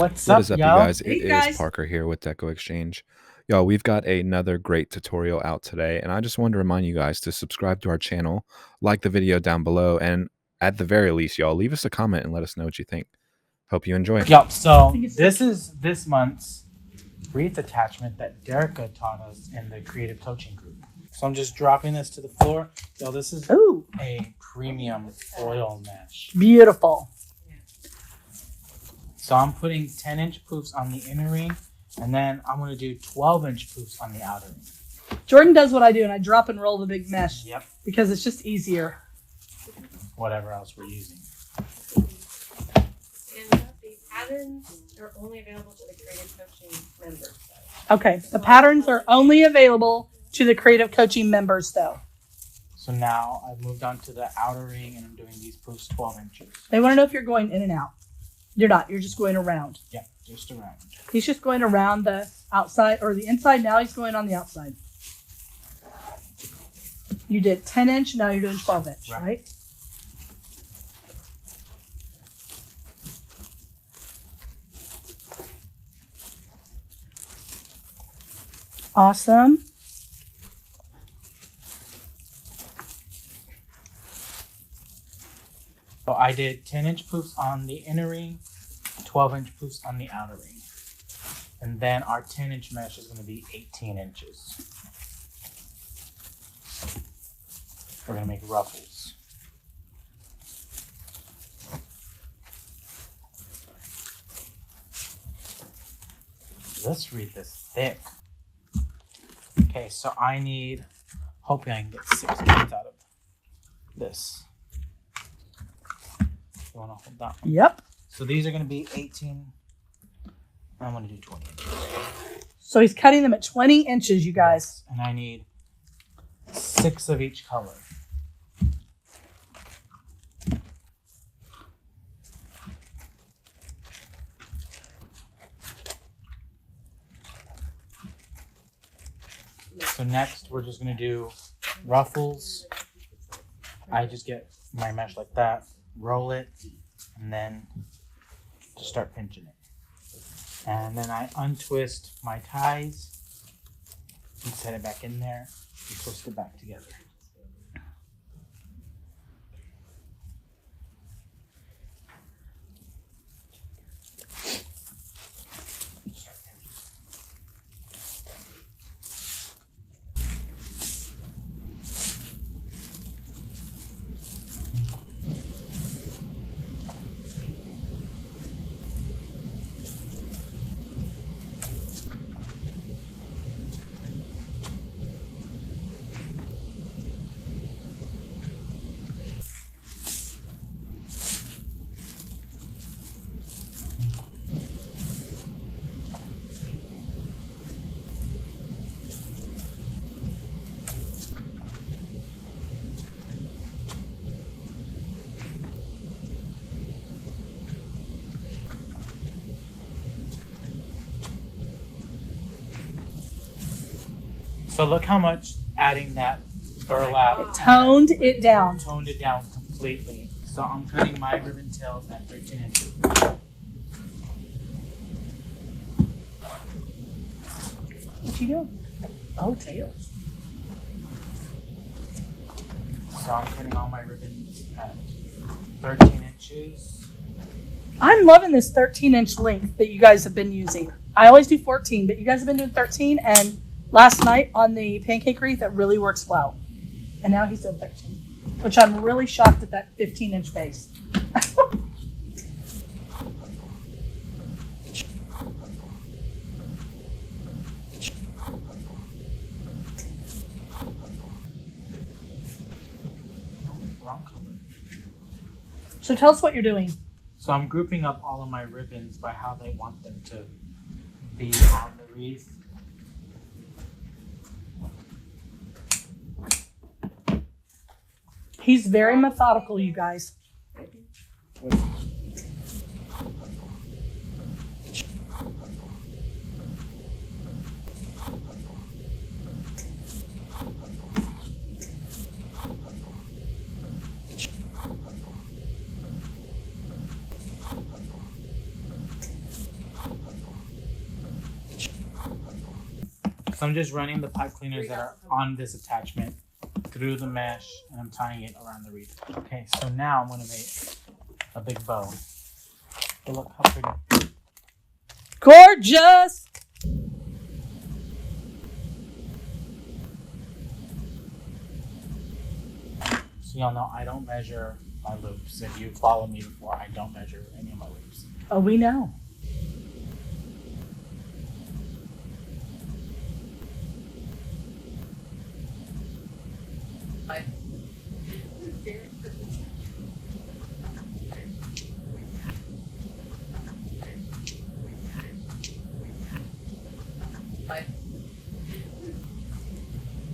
What's What up, is up, you yo? guys? It Hey is guys. Parker here with DecoExchange. Y'all, we've got another great tutorial out today, and I just wanted to remind you guys to subscribe to our channel, like the video down below, and at the very least, y'all, leave us a comment and let us know what you think. Hope you enjoy. Yo, so this is this month's Wreath attachment that Deco taught us in the creative coaching group. So I'm just dropping this to the floor. Yo, this is Ooh, a premium foil mesh. beautiful. So I'm putting 10-inch poofs on the inner ring, and then I'm going to do 12-inch poofs on the outer ring. Jordan does what I do, and I drop and roll the big mesh Yep. because it's just easier. Whatever else we're using. And the patterns are only available to the creative coaching members. Okay, the patterns are only available to the creative coaching members, though. So now I've moved on to the outer ring, and I'm doing these poofs 12 inches. They want to know if you're going in and out. You're not. You're just going around. Yep, just around. He's just going around the outside or the inside. Now he's going on the outside. You did 10-inch. Now you're doing 12-inch, right? Awesome. So I did 10-inch poofs on the inner ring, 12-inch poofs on the outer ring. And then our 10-inch mesh is going to be 18 inches. We're going to make ruffles. This wreath is thick. Okay, so I need, hoping I can get 6 points out of this. You want to hold that one? Yep. So these are going to be 18. I'm going to do 20 inches. So he's cutting them at 20 inches, you guys. And I need 6 of each color. So next we're just going to do ruffles. I just get my mesh like that, roll it, and then just start pinching it. And then I untwist my ties and set it back in there and twist it back together. So look how much adding that burlap Toned it down. toned it down completely. So I'm cutting my ribbon tails at 13 inches. What you doing? Oh, tails. So I'm cutting all my ribbons at 13 inches. I'm loving this 13-inch length that you guys have been using. I always do 14, but you guys have been doing 13, and last night on the pancake wreath, that really works well. And now he's doing 13, which I'm really shocked at that 15-inch base. Wrong color. So tell us what you're doing. So I'm grouping up all of my ribbons by how they want them to be on the wreath. He's very methodical, you guys. So I'm just running the pipe cleaners that are on this attachment through the mesh, and I'm tying it around the wreath. Okay, so now I'm gonna make a big bow. But look how pretty. Gorgeous. So y'all know I don't measure my loops. If you follow me before, I don't measure any of my loops. Oh, we know.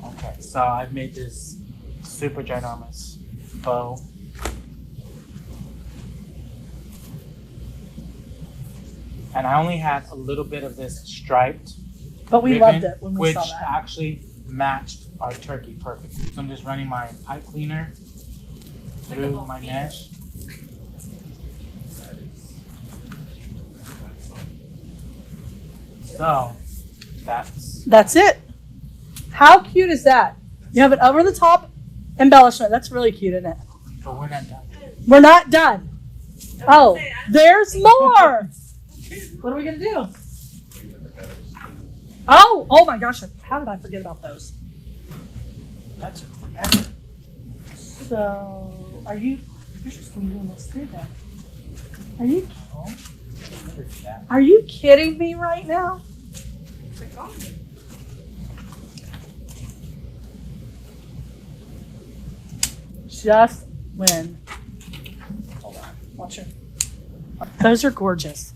Okay, so I've made this super ginormous bow. And I only had a little bit of this striped But we ribbon, loved it when we which saw that. actually matched our turkey perfectly. So I'm just running my pipe cleaner through my mesh. So That's it. How cute is that? You have an over the top embellishment. That's really cute, isn't it? but we're not done. We're not done. Oh, there's more. What are we gonna do? Oh my gosh! How did I forget about those? That's So, you're just gonna be doing this too then? Are you? never do that. Are you kidding me right now? Just win. Hold on. Watch it. Those are gorgeous.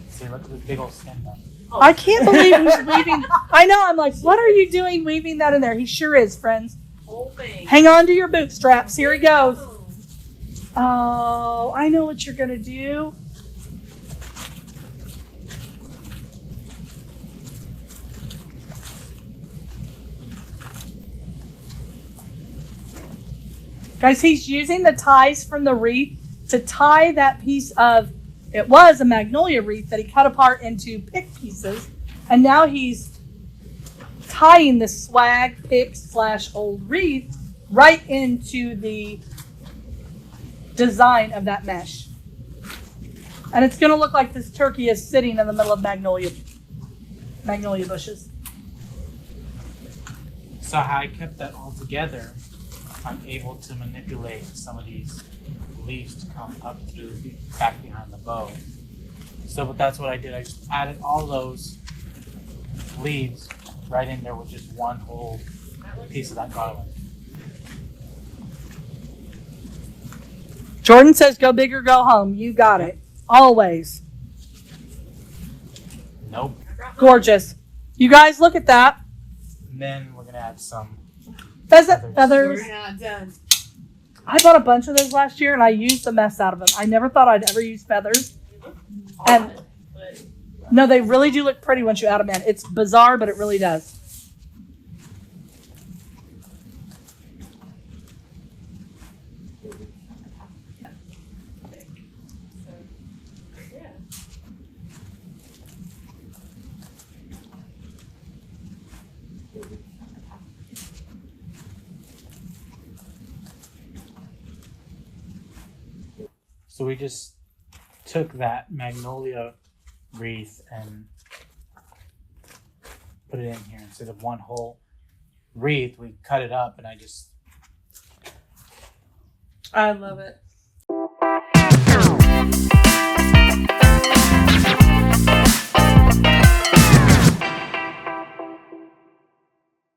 See, look at this big old skin though. I can't believe he's weaving. I know. I'm like, what are you doing weaving that in there? He sure is, friends. Whole thing. Hang on to your bootstraps. Here he goes. Oh, I know what you're gonna do. Guys, he's using the ties from the wreath to tie that piece of, it was a magnolia wreath that he cut apart into pick pieces. And now he's tying the swag pick / old wreath right into the design of that mesh. And it's going to look like this turkey is sitting in the middle of magnolia bushes. So how I kept that all together, I'm able to manipulate some of these leaves to come up through back behind the bow. So but that's what I did. I just added all those leaves right in there with just one whole piece of that garland. Jordan says, go big or go home. You got it. Always. Nope. Gorgeous. You guys, look at that. And then we're gonna add some Feathers. We're not done. I bought a bunch of those last year and I used the mess out of them. I never thought I'd ever use feathers. And no, they really do look pretty once you add them in. It's bizarre, but it really does. Yeah. So we just took that magnolia wreath and put it in here instead of one whole wreath. We cut it up, and I love it.